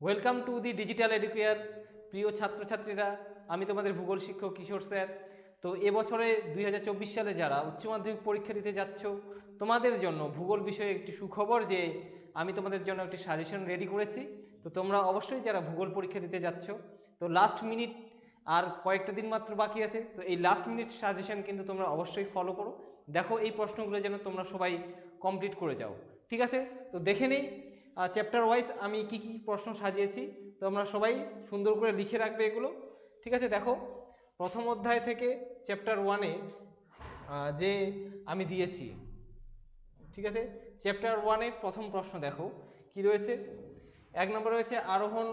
Welcome to the digital educare. প্রিয় ছাত্রছাত্রীরা, আমি তোমাদের ভূগোল শিক্ষক কিশোর স্যার। তো এবছরে 2024 সালে যারা উচ্চ মাধ্যমিক পরীক্ষা দিতে যাচ্ছ, তোমাদের জন্য ভূগোল বিষয়ে একটি সুখবর যে আমি তোমাদের জন্য একটি সাজেশন রেডি করেছি। তো তোমরা অবশ্যই যারা ভূগোল পরীক্ষা দিতে যাচ্ছ, তো লাস্ট মিনিট আর কয়েকটা দিন মাত্র বাকি আছে, তো এই লাস্ট মিনিট সাজেশন কিন্তু তোমরা অবশ্যই ফলো করো। দেখো এই প্রশ্নগুলো যেন তোমরা সবাই কমপ্লিট করে যাও, ঠিক আছে? তো দেখে নেই চ্যাপ্টার ওয়াইজ আমি কি কি প্রশ্ন সাজিয়েছি, তোমরা সবাই সুন্দর করে লিখে রাখবে এগুলো, ঠিক আছে? দেখো প্রথম অধ্যায় থেকে চ্যাপ্টার ওয়ানে যে আমি দিয়েছি, ঠিক আছে? চ্যাপ্টার ওয়ানে প্রথম প্রশ্ন দেখো কি রয়েছে। এক নম্বর রয়েছে আরোহণ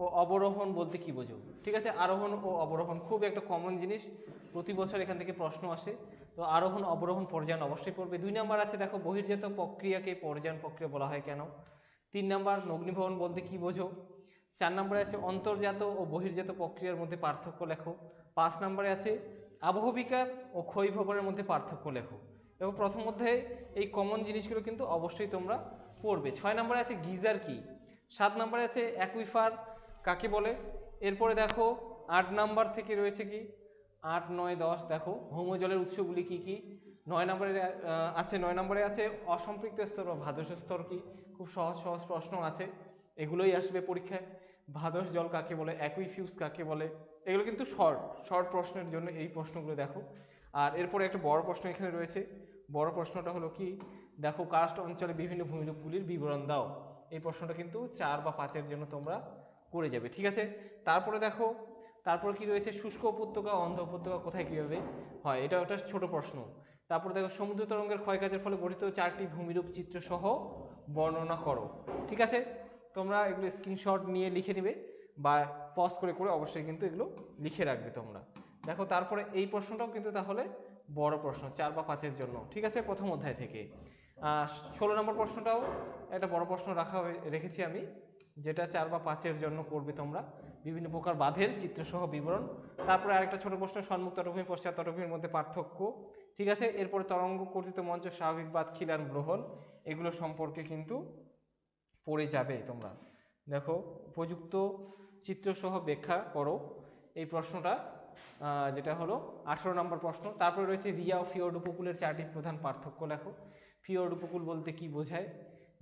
ও অবরোহণ বলতে কি বোঝো, ঠিক আছে? আরোহণ ও অবরোহণ খুব একটা কমন জিনিস, প্রতি বছর এখান থেকে প্রশ্ন আসে। তো আরোহণ অবরোহণ পর্যায়ন অবশ্যই পড়বে। 2 নম্বর আছে দেখো বহির্জাত প্রক্রিয়াকে পর্যায়ন প্রক্রিয়া বলা হয় কেন। 3 নম্বর অগ্নিভবন বলতে কি বোঝো। 4 নম্বরে আছে অন্তর্জাত ও বহির্জাত প্রক্রিয়ার মধ্যে পার্থক্য লেখো। 5 নম্বরে আছে আবহবিকার ও ক্ষয়ভবনের মধ্যে পার্থক্য লেখো। এবং প্রথম অধ্যায়ে এই কমন জিনিসগুলো কিন্তু অবশ্যই তোমরা পড়বে। 6 নম্বরে আছে গিজার কি। 7 নম্বরে আছে অ্যাকুইফার কাকে বলে। এরপরে দেখো 8 নাম্বার থেকে রয়েছে কি 8, 9, 10 দেখো ভৌমজলের উৎসগুলি কি কি। 9 নম্বরে আছে 9 নম্বরে আছে অসম্পৃক্ত স্তর বা ভাদস স্তর কি। খুব সহজ সহজ প্রশ্ন আছে, এগুলোই আসবে পরীক্ষায়। ভাদস জল কাকে বলে, অ্যাকুইফিউজ কাকে বলে, এগুলো কিন্তু শর্ট শর্ট প্রশ্নের জন্য এই প্রশ্নগুলো দেখো। আর এরপরে একটা বড় প্রশ্ন এখানে রয়েছে। বড় প্রশ্নটা হলো কি, দেখো কার্স্ট অঞ্চলে বিভিন্ন ভূমিরূপগুলির বিবরণ দাও। এই প্রশ্নটা কিন্তু 4 বা 5-এর জন্য তোমরা করে যাবে, ঠিক আছে? তারপরে দেখো তারপর কি রয়েছে শুষ্ক উপত্যকা অন্ধ উপত্যকা কোথায় কীভাবে হয়, এটা একটা ছোট প্রশ্ন। তারপর দেখো সমুদ্র তরঙ্গের ক্ষয়কাজের ফলে গঠিত 4টি ভূমিরূপ চিত্র সহ বর্ণনা করো, ঠিক আছে? তোমরা এগুলো স্ক্রিনশট নিয়ে লিখে নেবে বা পজ করে করে অবশ্যই কিন্তু এগুলো লিখে রাখবে তোমরা। দেখো তারপরে এই প্রশ্নটাও কিন্তু তাহলে বড় প্রশ্ন 4 বা 5-এর জন্য, ঠিক আছে? প্রথম অধ্যায় থেকে 16 নম্বর প্রশ্নটাও একটা বড় প্রশ্ন রেখেছি আমি, যেটা 4 বা 5-এর জন্য করবে তোমরা। বিভিন্ন প্রকার বাঁধের চিত্রসহ বিবরণ। তারপরে আরেকটা ছোট প্রশ্ন সম্মুখ তটভূমি পশ্চাৎ তটভূমির মধ্যে পার্থক্য, ঠিক আছে? এরপরে তরঙ্গ কর্তৃত মঞ্চ স্বাভাবিক বাঁধ খিলান গ্রহণ, এগুলো সম্পর্কে কিন্তু পড়ে যাবে তোমরা। দেখো উপযুক্ত চিত্রসহ ব্যাখ্যা করো এই প্রশ্নটা, যেটা হলো 18 নম্বর প্রশ্ন। তারপরে রয়েছে রিয়া ও ফিওর্ড উপকূলের 4টি প্রধান পার্থক্য লেখো। ফিওর্ড উপকূল বলতে কি বোঝায়,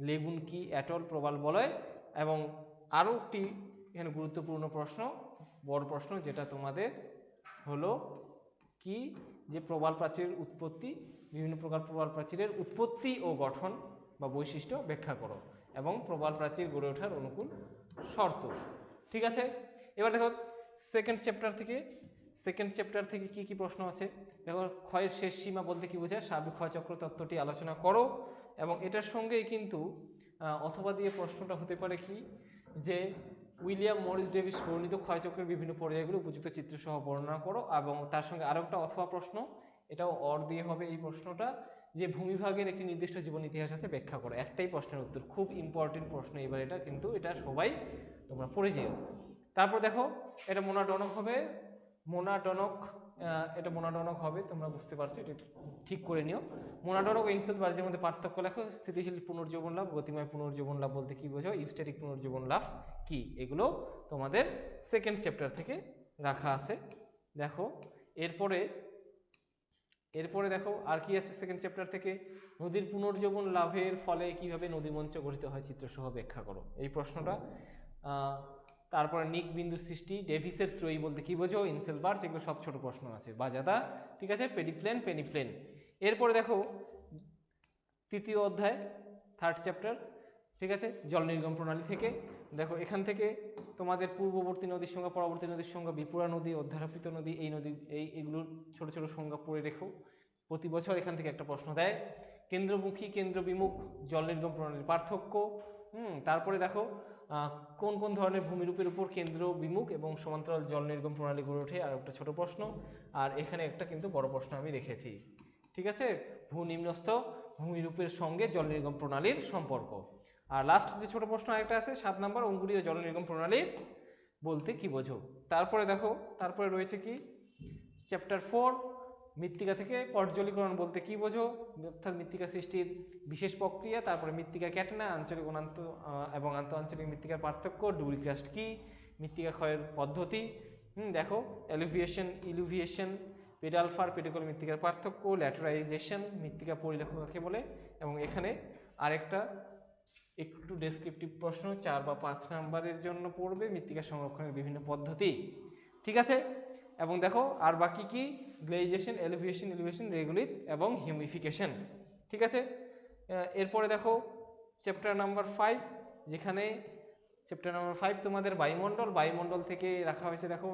লেগুন কি, অ্যাটল, প্রবাল বলয়। এবং আরও একটি এখানে গুরুত্বপূর্ণ প্রশ্ন, বড় প্রশ্ন, যেটা তোমাদের হলো কি, যে প্রবাল প্রাচীরের উৎপত্তি, বিভিন্ন প্রকার প্রবাল প্রাচীরের উৎপত্তি ও গঠন বা বৈশিষ্ট্য ব্যাখ্যা করো এবং প্রবাল প্রাচীর গড়ে ওঠার অনুকূল শর্ত, ঠিক আছে? এবার দেখো সেকেন্ড চ্যাপ্টার থেকে কি কি প্রশ্ন আছে। দেখো ক্ষয়ের শেষ সীমা বলতে কি বোঝায়, স্বাভাবিক ক্ষয়চক্র তত্ত্বটি আলোচনা করো। এবং এটার সঙ্গেই কিন্তু অথবা দিয়ে প্রশ্নটা হতে পারে কি, যে উইলিয়াম মরিস ডেভিস বর্ণিত ক্ষয়চক্রের বিভিন্ন পর্যায়গুলো উপযুক্ত চিত্রসহ বর্ণনা করো। এবং তার সঙ্গে আরও একটা অথবা প্রশ্ন, এটাও অর দিয়ে হবে এই প্রশ্নটা, যে ভূমিভাগের একটি নির্দিষ্ট জীবন ইতিহাস আছে ব্যাখ্যা করো। একটাই প্রশ্নের উত্তর, খুব ইম্পর্টেন্ট প্রশ্ন এবার এটা, কিন্তু এটা সবাই তোমরা পড়ে যেও। তারপর দেখো এটা মোনাডনক হবে, মোনাডনক হবে, তোমরা বুঝতে পারছো, এটা ঠিক করে নিও। মোনাডনক ও ইনসেল বার্জের মধ্যে পার্থক্য লেখো। স্থিতিশীল পুনর্জীবন লাভ, গতিময় পুনর্জীবন লাভ বলতে কি বোঝো, ইউস্টেটিক পুনর্জীবন লাভ কি, এগুলো তোমাদের সেকেন্ড চ্যাপ্টার থেকে রাখা আছে। দেখো এরপরে দেখো আর কি আছে সেকেন্ড চ্যাপ্টার থেকে, নদীর পুনর্জীবন লাভের ফলে কিভাবে নদীমঞ্চ গঠিত হয় চিত্রসহ ব্যাখ্যা করো, এই প্রশ্নটা। তারপরে নিক বিন্দু সৃষ্টি, ডেভিসের ত্রয়ী বলতে কি বোঝো, ইনসেল বার্চ, এগুলো সব ছোট প্রশ্ন আছে, বাজাদা, ঠিক আছে? পেডিপ্লেন, পেনিপ্লেন। এরপরে দেখো তৃতীয় অধ্যায় থার্ড চ্যাপ্টার, ঠিক আছে? জল নির্গম প্রণালী থেকে দেখো এখান থেকে তোমাদের পূর্ববর্তী নদীর সংজ্ঞা, পরবর্তী নদীর সংজ্ঞা, বিপুরা নদী, অধ্যারোপিত নদী, এই নদী, এইগুলোর ছোট ছোট সংজ্ঞা পড়ে রেখো। প্রতি বছর এখান থেকে একটা প্রশ্ন দেয়। কেন্দ্রমুখী কেন্দ্রবিমুখ জল নির্গম প্রণালীর পার্থক্য। তারপরে দেখো কোন কোন ধরনের ভূমিরূপের উপর কেন্দ্র বিমুখ এবং সমান্তরাল জল নির্গম প্রণালী গড়ে ওঠে, আর একটা ছোট প্রশ্ন। আর এখানে একটা কিন্তু বড় প্রশ্ন আমি রেখেছি, ঠিক আছে? ভূনিম্নস্থ ভূমিরূপের সঙ্গে জল নির্গম প্রণালীর সম্পর্ক। আর লাস্ট যে ছোট প্রশ্ন আরেকটা আছে 7 নম্বর, অঙ্গুরীয় জল নির্গম প্রণালী বলতে কি বোঝো। তারপরে দেখো তারপরে রয়েছে কি চ্যাপ্টার 4, মৃত্তিকা থেকে পর্যালোকরণ বলতে কি বোঝো, অর্থাৎ মৃত্তিকা সৃষ্টির বিশেষ প্রক্রিয়া, তারপরে মৃত্তিকা ক্যাটেনা, আঞ্চলিক অনান্ত এবং আন্তঃআঞ্চলিক মৃত্তিকার পার্থক্য, ডুরি ক্রাস্ট কি, মৃত্তিকা ক্ষয়ের পদ্ধতি, দেখো ইলুভিয়েশন, পেডালফার পেডিকল মৃত্তিকার পার্থক্য, ল্যাটেরাইজেশন, মৃত্তিকা পরিলেখ কাকে বলে, এবং এখানে আরেকটা একটু ডেসক্রিপটিভ প্রশ্ন 4 বা 5 নাম্বারের জন্য পড়বে, মৃত্তিকা সংরক্ষণের বিভিন্ন পদ্ধতি। ঠিক আছে, এবং দেখো আর বাকি কি, গ্লেজিয়েশন, এলিভেশন, রেগুলিত এবং হিউমিফিকেশন। ঠিক আছে, এরপরে দেখো চ্যাপ্টার নাম্বার 5, যেখানে চ্যাপ্টার নাম্বার 5 তোমাদের বায়ুমণ্ডল থেকে রাখা হয়েছে দেখো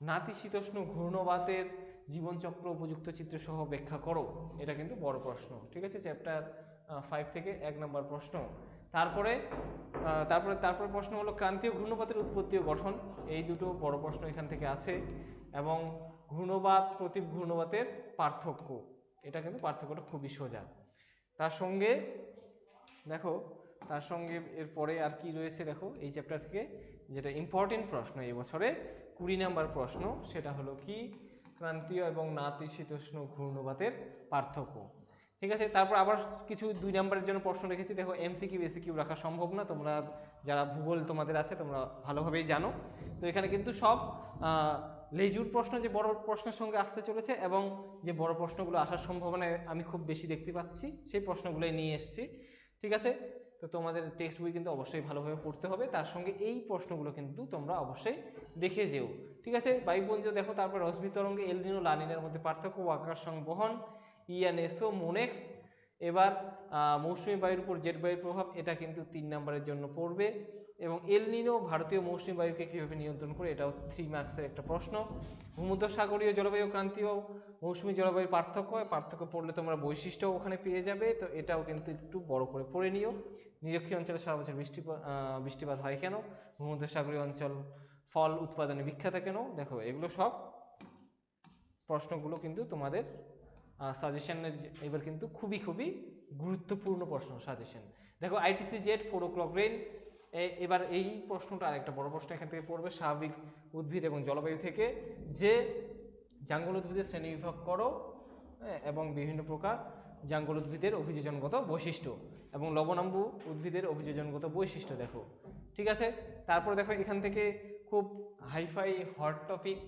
নাতিশীতোষ্ণ ঘূর্ণবাতের জীবনচক্র উপযুক্ত চিত্র সহ ব্যাখ্যা করো। এটা কিন্তু বড় প্রশ্ন। ঠিক আছে, চ্যাপ্টার 5 থেকে 1 নম্বর প্রশ্ন। তারপরে প্রশ্ন হলো ক্রান্তীয় ঘূর্ণপাতের উৎপত্তি ও গঠন, এই দুটো বড় প্রশ্ন এখান থেকে আছে, এবং ঘূর্ণবাত প্রতি ঘূর্ণবাতের পার্থক্য, এটা কিন্তু পার্থক্যটা খুবই সোজা। তার সঙ্গে এরপরে আর কি রয়েছে দেখো এই চ্যাপ্টার থেকে, যেটা ইম্পর্টেন্ট প্রশ্ন এই বছরে 20 নম্বর প্রশ্ন, সেটা হলো কি ক্রান্তীয় এবং নাতিশীতোষ্ণ ঘূর্ণবাতের পার্থক্য। ঠিক আছে, তারপর আবার কিছু 2 নম্বরের জন্য প্রশ্ন রেখেছি। দেখো এমসিকিউ এসিকিউ রাখা সম্ভব না, তোমরা যারা ভূগোল তোমাদের আছে তোমরা ভালোভাবেই জানো। তো এখানে কিন্তু সব লেজুর প্রশ্ন যে বড় প্রশ্নের সঙ্গে আসতে চলেছে, এবং যে বড় প্রশ্নগুলো আসার সম্ভাবনা আমি খুব বেশি দেখতে পাচ্ছি, সেই প্রশ্নগুলোই নিয়ে এসেছি। ঠিক আছে, তো তোমাদের টেক্সট বই কিন্তু অবশ্যই ভালোভাবে পড়তে হবে, তার সঙ্গে এই প্রশ্নগুলো কিন্তু তোমরা অবশ্যই দেখে যেও। ঠিক আছে, বায়ুপুঞ্জ দেখো, তারপর রশ্মি তরঙ্গে এল নিনো লা নিনোর মধ্যে পার্থক্য, আকাশ সংবহন, ইয়ানেসো মোনেক্স। এবার মৌসুমী বায়ুর উপর জেট বায়ুর প্রভাব, এটা কিন্তু 3 নম্বরের জন্য পড়বে, এবং এল নিনো ভারতীয় মৌসুমী বায়ুকে কীভাবে নিয়ন্ত্রণ করে, এটাও 3 মার্কসের একটা প্রশ্ন। ভূমধ্যসাগরীয় জলবায়ু ক্রান্তীয় মৌসুমী জলবায়ুর পার্থক্য পড়লে তোমরা বৈশিষ্ট্য ওখানে পেয়ে যাবে, তো এটাও কিন্তু একটু বড় করে পড়ে নিও। নিরক্ষীয় অঞ্চলে সারা বছর বৃষ্টিপাত হয় কেন, ভূমধ্যসাগরীয় অঞ্চল ফল উৎপাদনে বিখ্যাত কেন, দেখো এগুলো সব প্রশ্নগুলো কিন্তু তোমাদের সাজেশনের এবার কিন্তু খুবই গুরুত্বপূর্ণ প্রশ্ন সাজেশন। দেখো আইটিসি জেট 4 o'clock রেন, এবার এই প্রশ্নটা আরেকটা বড় প্রশ্ন এখান থেকে পড়বে, স্বাভাবিক উদ্ভিদ এবং জলবায়ু থেকে যে জাঙ্গল উদ্ভিদের শ্রেণীবিভাগ করো, এবং বিভিন্ন প্রকার জাঙ্গল উদ্ভিদের অভিযোজনগত বৈশিষ্ট্য এবং লবণাম্বু উদ্ভিদের অভিযোজনগত বৈশিষ্ট্য দেখো। ঠিক আছে, তারপর দেখো এখান থেকে খুব হাইফাই হট টপিক,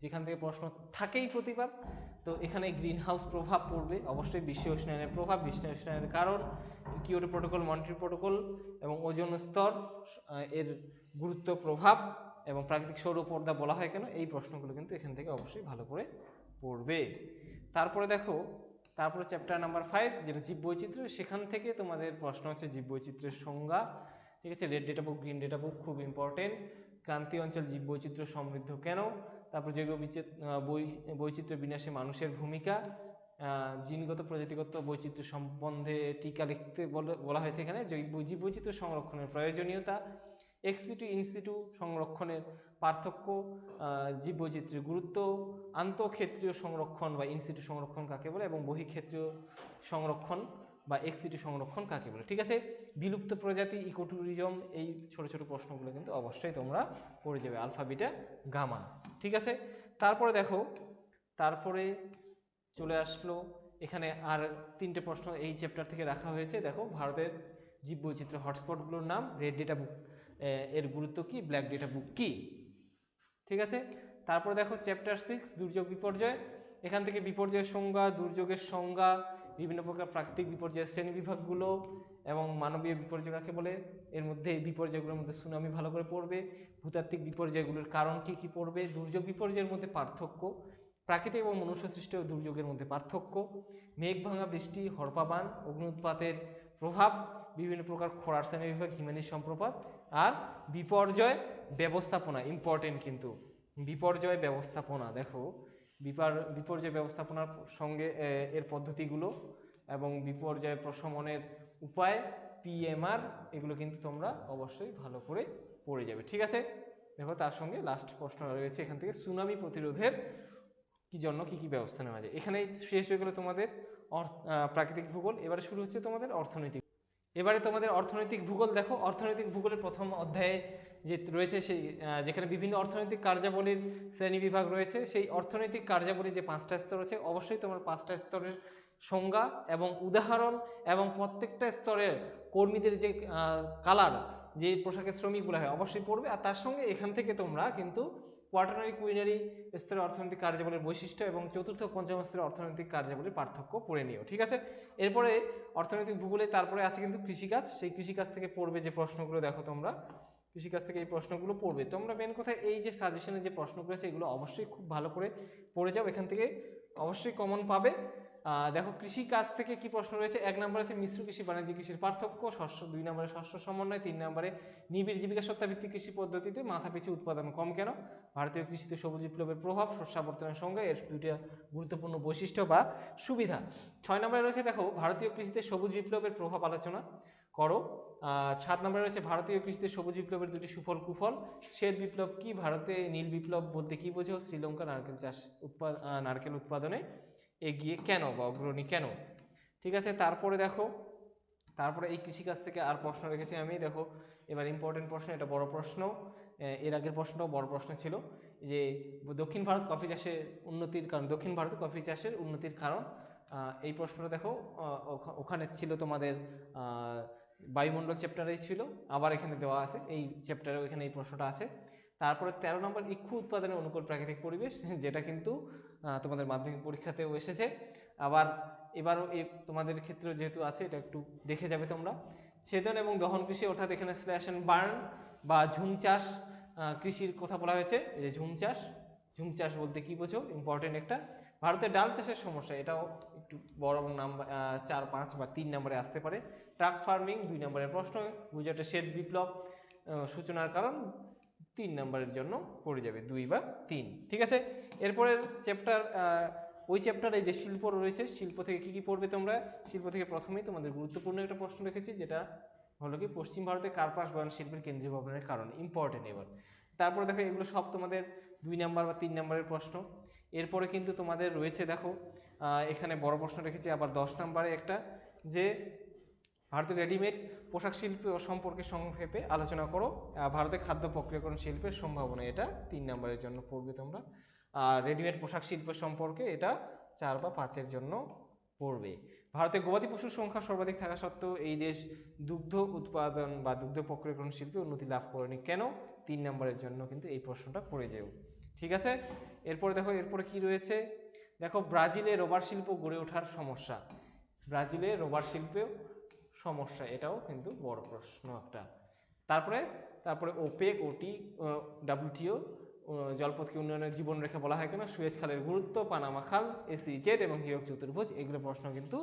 যেখান থেকে প্রশ্ন থাকেই প্রতিবার, তো এখানে গ্রিন হাউস প্রভাব পড়বে অবশ্যই, বিশ্ব উষ্ণায়নের প্রভাব, বিশ্ব উষ্ণায়নের কারণ, কিয়োটো প্রোটোকল, মন্ট্রিল প্রোটোকল, এবং ওজোন স্তর এর গুরুত্ব, প্রভাব, এবং প্রাকৃতিক সৌর পর্দা বলা হয় কেন, এই প্রশ্নগুলো কিন্তু এখান থেকে অবশ্যই ভালো করে পড়বে। তারপরে দেখো চ্যাপ্টার নাম্বার 5 যেটা জীববৈচিত্র্য, সেখান থেকে তোমাদের প্রশ্ন হচ্ছে জীববৈচিত্র্যের সংজ্ঞা। ঠিক আছে, red data book, green data book খুব ইম্পর্টেন্ট। ক্রান্তীয় অঞ্চল জীববৈচিত্র্য সমৃদ্ধ কেন, তারপর জৈব বৈচিত্র্য বিনাশে মানুষের ভূমিকা, জিনগত প্রজাতিগত বৈচিত্র্য সম্বন্ধে টিকা লিখতে বলা হয়েছে এখানে, জীববৈচিত্র্য সংরক্ষণের প্রয়োজনীয়তা, এক্সিটু ইনসিটু সংরক্ষণের পার্থক্য, জীববৈচিত্র্যের গুরুত্ব, আন্তঃক্ষেত্রীয় সংরক্ষণ বা ইনসিটু সংরক্ষণ কাকে বলে, এবং বহিঃক্ষেত্রীয় সংরক্ষণ বা এক্সিটু সংরক্ষণ কাকে বলে। ঠিক আছে, বিলুপ্ত প্রজাতি, ইকোট্যুরিজম, এই ছোট ছোট প্রশ্নগুলো কিন্তু অবশ্যই তোমরা পড়ে যাবে, আলফা বিটা গামা। ঠিক আছে, তারপরে দেখো চলে আসলো এখানে আর 3টে প্রশ্ন এই চ্যাপ্টার থেকে রাখা হয়েছে। দেখো ভারতের জীববৈচিত্র্য হটস্পটগুলোর নাম, রেড ডেটা বুক এর গুরুত্ব কি, ব্ল্যাক ডেটা বুক কি। ঠিক আছে, তারপরে দেখো চ্যাপ্টার 6 দুর্যোগ বিপর্যয়, এখান থেকে বিপর্যয়ের সংজ্ঞা, দুর্যোগের সংজ্ঞা, বিভিন্ন প্রকার প্রাকৃতিক বিপর্যয়ের শ্রেণীবিভাগগুলো, এবং মানবীয় বিপর্যয় কাকে বলে, এর মধ্যে এই বিপর্যয়গুলোর মধ্যে সুনামি ভালো করে পড়বে, ভূতাত্ত্বিক বিপর্যয়গুলোর কারণ কি পড়বে, দুর্যোগ বিপর্যয়ের মধ্যে পার্থক্য, প্রাকৃতিক এবং মনুষ্যসৃষ্ট দুর্যোগের মধ্যে পার্থক্য, মেঘ ভাঙা বৃষ্টি, হরপাবান, অগ্নি উৎপাতের প্রভাব, বিভিন্ন প্রকার খরার শ্রেণীবিভাগ, হিমানি সম্প্রপাত, আর বিপর্যয় ব্যবস্থাপনা ইম্পর্টেন্ট কিন্তু, বিপর্যয় ব্যবস্থাপনা দেখো, বিপর্যয় ব্যবস্থাপনার সঙ্গে এর পদ্ধতিগুলো এবং বিপর্যয় প্রশমনের উপায়, পিএমআর, এগুলো কিন্তু তোমরা অবশ্যই ভালো করে পড়ে যাবে। ঠিক আছে, দেখো তার সঙ্গে লাস্ট প্রশ্ন রয়েছে এখান থেকে, সুনামি প্রতিরোধের জন্য কি ব্যবস্থা নেওয়া যায়। এখানেই শেষ হয়ে গেল তোমাদের প্রাকৃতিক ভূগোল, এবারে শুরু হচ্ছে তোমাদের অর্থনৈতিক। এবারে তোমাদের অর্থনৈতিক ভূগোল দেখো। অর্থনৈতিক ভূগোলের প্রথম অধ্যায়ে যে রয়েছে সেই যেখানে বিভিন্ন অর্থনৈতিক কার্যাবলীর শ্রেণী বিভাগ রয়েছে, সেই অর্থনৈতিক কার্যাবলী যে 5টা স্তর আছে, অবশ্যই তোমার 5টা স্তরের সংজ্ঞা এবং উদাহরণ এবং প্রত্যেকটা স্তরের কর্মীদের যে কালার, যে পোশাকের শ্রমিকগুলো হয় অবশ্যই পড়বে। আর তার সঙ্গে এখান থেকে তোমরা কিন্তু কোয়াটারনারি কুইনারি স্তরের অর্থনৈতিক কার্যাবলীর বৈশিষ্ট্য এবং চতুর্থ পঞ্চম স্তরের অর্থনৈতিক কার্যাবলীর পার্থক্য পড়ে নিও, ঠিক আছে। এরপরে অর্থনৈতিক ভূগোলে তারপরে আছে কিন্তু কৃষিকাজ। সেই কৃষিকাজ থেকে পড়বে যে প্রশ্নগুলো, দেখো তোমরা কৃষিকাজ থেকে এই প্রশ্নগুলো পড়বে। তোমরা মেন কথা এই যে সাজেশনের যে প্রশ্নগুলো আছে এগুলো অবশ্যই খুব ভালো করে পড়ে যাও, এখান থেকে অবশ্যই কমন পাবে। দেখো কৃষিকাজ থেকে কি প্রশ্ন রয়েছে। 1 নম্বর আছে মিশ্র কৃষি বাণিজ্যিক কৃষির পার্থক্য, শস্য 2 নম্বরে শস্য সমন্বয়, 3 নম্বরে নিবিড় জীবিকা সত্তাভিত্তিক কৃষি পদ্ধতিতে মাথাপিছু উৎপাদন কম কেন, ভারতীয় কৃষিতে সবুজ বিপ্লবের প্রভাব, শস্যাবর্তনের সঙ্গে এর 2টা গুরুত্বপূর্ণ বৈশিষ্ট্য বা সুবিধা। 6 নম্বরে রয়েছে দেখো ভারতীয় কৃষিতে সবুজ বিপ্লবের প্রভাব আলোচনা করো। 7 নম্বরে রয়েছে ভারতীয় কৃষিতে সবুজ বিপ্লবের 2টি সুফল কুফল, শ্বেত বিপ্লব কি, ভারতে নীল বিপ্লব বলতে কি বোঝো, শ্রীলঙ্কা নারকেল উৎপাদনে এগিয়ে কেন বা অগ্রণী কেন, ঠিক আছে। তারপরে দেখো, তারপরে এই কৃষিকাজ থেকে আর প্রশ্ন রেখেছি আমি, দেখো এবার ইম্পর্টেন্ট প্রশ্ন, এটা বড় প্রশ্ন। এর আগের প্রশ্নটাও বড় প্রশ্ন ছিল যে দক্ষিণ ভারত কফি চাষের উন্নতির কারণ, দক্ষিণ ভারতে কফি চাষের উন্নতির কারণ। এই প্রশ্নটা দেখো ওখানে ছিল তোমাদের বায়ুমণ্ডল চ্যাপ্টারেই ছিল, আবার এখানে দেওয়া আছে এই চ্যাপ্টারেও, এখানে এই প্রশ্নটা আছে। তারপরে 13 নম্বর ইক্ষু উৎপাদনের অনুকূল প্রাকৃতিক পরিবেশ, যেটা কিন্তু তোমাদের মাধ্যমিক পরীক্ষাতেও এসেছে। আবার এবারও এই তোমাদের ক্ষেত্রে যেহেতু আছে এটা একটু দেখে যাবে তোমরা। ছেদন এবং দহন কৃষি, অর্থাৎ এখানে স্ল্যাশ অ্যান্ড বার্ন বা ঝুম চাষ কৃষির কথা বলা হয়েছে। এই যে ঝুম চাষ বলতে কি বোঝো, ইম্পর্টেন্ট একটা। ভারতের ডাল চাষের সমস্যা, এটাও একটু বড় নাম্বার 4, 5 বা 3 নম্বরে আসতে পারে। ট্রাক ফার্মিং 2 নম্বরের প্রশ্ন। গুজরাটের শ্বেত বিপ্লব সূচনার কারণ 3 নম্বরের জন্য পড়ে যাবে, 2 বা 3, ঠিক আছে। এরপরের চ্যাপ্টার, ওই চ্যাপ্টারে যে শিল্প রয়েছে, শিল্প থেকে কি কি পড়বে তোমরা। শিল্প থেকে প্রথমেই তোমাদের গুরুত্বপূর্ণ একটা প্রশ্ন রেখেছি, যেটা হলো কি পশ্চিম ভারতে কার্পাস বয়ন শিল্পের কেন্দ্রীয় ভবনের কারণ, ইম্পর্টেন্ট এবার। তারপরে দেখো এগুলো সব তোমাদের 2 নম্বর বা 3 নম্বরের প্রশ্ন। এরপরে কিন্তু তোমাদের রয়েছে দেখো এখানে বড় প্রশ্ন রেখেছি আবার 10 নম্বরে একটা, যে ভারতের রেডিমেড পোশাক শিল্প সম্পর্কে সংক্ষেপে আলোচনা করো। ভারতের খাদ্য প্রক্রিয়াকরণ শিল্পের সম্ভাবনা, এটা 3 নম্বরের জন্য পড়বে তোমরা। আর রেডিমেড পোশাক শিল্প সম্পর্কে এটা 4 বা 5-এর জন্য পড়বে। ভারতে গবাদি পশুর সংখ্যা সর্বাধিক থাকা সত্ত্বেও এই দেশ দুগ্ধ উৎপাদন বা দুগ্ধ প্রক্রিয়াকরণ শিল্পে উন্নতি লাভ করেনি কেন, 3 নম্বরের জন্য কিন্তু এই প্রশ্নটা পড়ে যাও, ঠিক আছে। এরপরে দেখো এরপরে কি রয়েছে, দেখো ব্রাজিলে রবার শিল্প গড়ে ওঠার সমস্যা, ব্রাজিলে রবার শিল্পেও সমস্যা, এটাও কিন্তু বড় প্রশ্ন একটা। তারপরে ওপেক, ওটি, ডাব্লিউটিও জলপথকে উন্নয়নের জীবনরেখা বলা হয় কেন, সুয়েজ খালের গুরুত্ব, পানামা খাল, এসিজেড এবং হীরক চতুর্ভুজ, এগুলো প্রশ্ন কিন্তু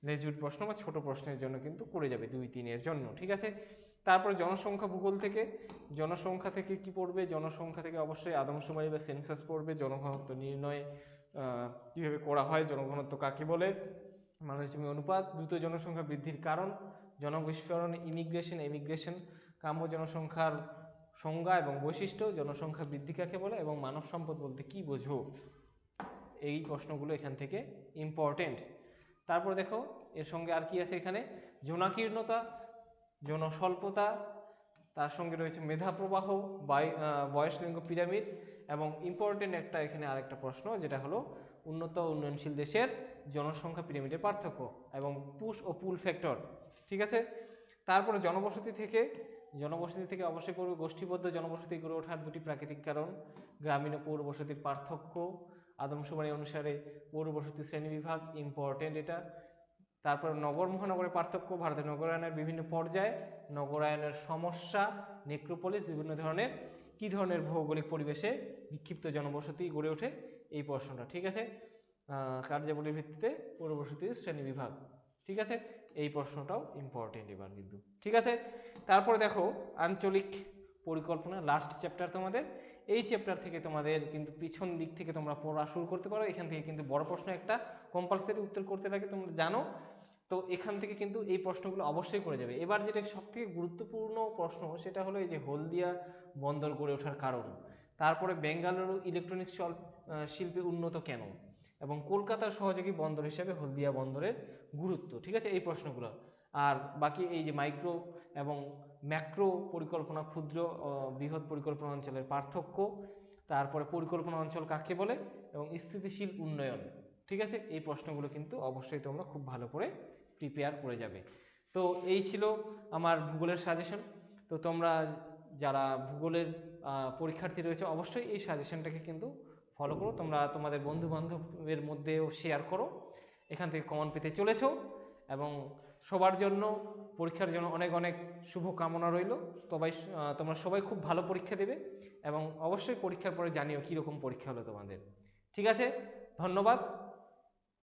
লেজুর প্রশ্ন বা ছোট প্রশ্নের জন্য কিন্তু করে যাবে 2-3-এর জন্য, ঠিক আছে। তারপরে জনসংখ্যা ভূগোল থেকে, জনসংখ্যা থেকে কি পড়বে, জনসংখ্যা থেকে অবশ্যই আদমশুমারি বা সেন্সাস পড়বে, জনঘনত্ব নির্ণয় কীভাবে করা হয়, জনঘনত্ব কাকে বলে, মানুষের জমি অনুপাত, দ্রুত জনসংখ্যা বৃদ্ধির কারণ, জনবিস্ফোরণ, এমিগ্রেশন, কাম্য জনসংখ্যার সংজ্ঞা এবং বৈশিষ্ট্য, জনসংখ্যা বৃদ্ধি কাকে বলে এবং মানব সম্পদ বলতে কি বোঝো, এই প্রশ্নগুলো এখান থেকে ইম্পর্টেন্ট। তারপর দেখো এর সঙ্গে আর কি আছে এখানে, জনাকীর্ণতা, জনস্বল্পতা, তার সঙ্গে রয়েছে মেধা প্রবাহ, বয়সলিঙ্গ পিরামিড এবং ইম্পর্টেন্ট একটা এখানে আরেকটা প্রশ্ন, যেটা হলো উন্নত উন্নয়নশীল দেশের জনসংখ্যা পিরামিডের পার্থক্য এবং পুশ ও পুল ফ্যাক্টর, ঠিক আছে। তারপরে জনবসতি থেকে অবশ্যই পড়বে গোষ্ঠীবদ্ধ জনবসতি গড়ে ওঠার 2টি প্রাকৃতিক কারণ, গ্রামীণ ও পৌর বসতির পার্থক্য, আদমশুমারি অনুসারে পৌর বসতি শ্রেণী বিভাগ, ইম্পর্টেন্ট এটা। তারপর নগর মহানগরের পার্থক্য, ভারতের নগরায়নের বিভিন্ন পর্যায়ে, নগরায়নের সমস্যা, নেক্রোপলিস, বিভিন্ন ধরনের কি ধরনের ভৌগোলিক পরিবেশে বিক্ষিপ্ত জনবসতি গড়ে ওঠে, এই প্রশ্নটা, ঠিক আছে। কার্যাবলীর ভিত্তিতে পৌরবসতির শ্রেণী বিভাগ, ঠিক আছে, এই প্রশ্নটাও ইম্পর্টেন্ট এবার কিন্তু, ঠিক আছে। তারপরে দেখো আঞ্চলিক পরিকল্পনা, লাস্ট চ্যাপ্টার তোমাদের, এই চ্যাপ্টার থেকে তোমাদের কিন্তু পিছন দিক থেকে তোমরা পড়া শুরু করতে পারো, এখান থেকে কিন্তু বড় প্রশ্ন একটা কম্পালসারি উত্তর করতে লাগে, তোমরা জানো তো, এখান থেকে কিন্তু এই প্রশ্নগুলো অবশ্যই করে যাবে। এবার যেটা সবথেকে গুরুত্বপূর্ণ প্রশ্ন সেটা হলো এই যে হলদিয়া বন্দর গড়ে ওঠার কারণ, তারপরে বেঙ্গালুরু ইলেকট্রনিক্স শিল্পে উন্নত কেন এবং কলকাতার সহযোগী বন্দর হিসেবে হলদিয়া বন্দরের গুরুত্ব, ঠিক আছে, এই প্রশ্নগুলো। আর বাকি এই যে মাইক্রো এবং ম্যাক্রো পরিকল্পনা, ক্ষুদ্র বৃহৎ পরিকল্পনা অঞ্চলের পার্থক্য, তারপরে পরিকল্পনা অঞ্চল কাকে বলে এবং স্থিতিশীল উন্নয়ন, ঠিক আছে, এই প্রশ্নগুলো কিন্তু অবশ্যই তোমরা খুব ভালো করে প্রিপেয়ার করে যাবে। তো এই ছিল আমার ভূগোলের সাজেশন। তো তোমরা যারা ভূগোলের পরীক্ষার্থী রয়েছে অবশ্যই এই সাজেশনটাকে কিন্তু ফলো করো, তোমরা তোমাদের বন্ধু বান্ধবের মধ্যেও শেয়ার করো, এখান থেকে কমন পেতে চলেছো। এবং সবার জন্য পরীক্ষার জন্য অনেক অনেক শুভ কামনা রইল। তোমরা সবাই খুব ভালো পরীক্ষা দেবে এবং অবশ্যই পরীক্ষার পরে জানিও কীরকম পরীক্ষা হলো তোমাদের। ঠিক আছে, ধন্যবাদ।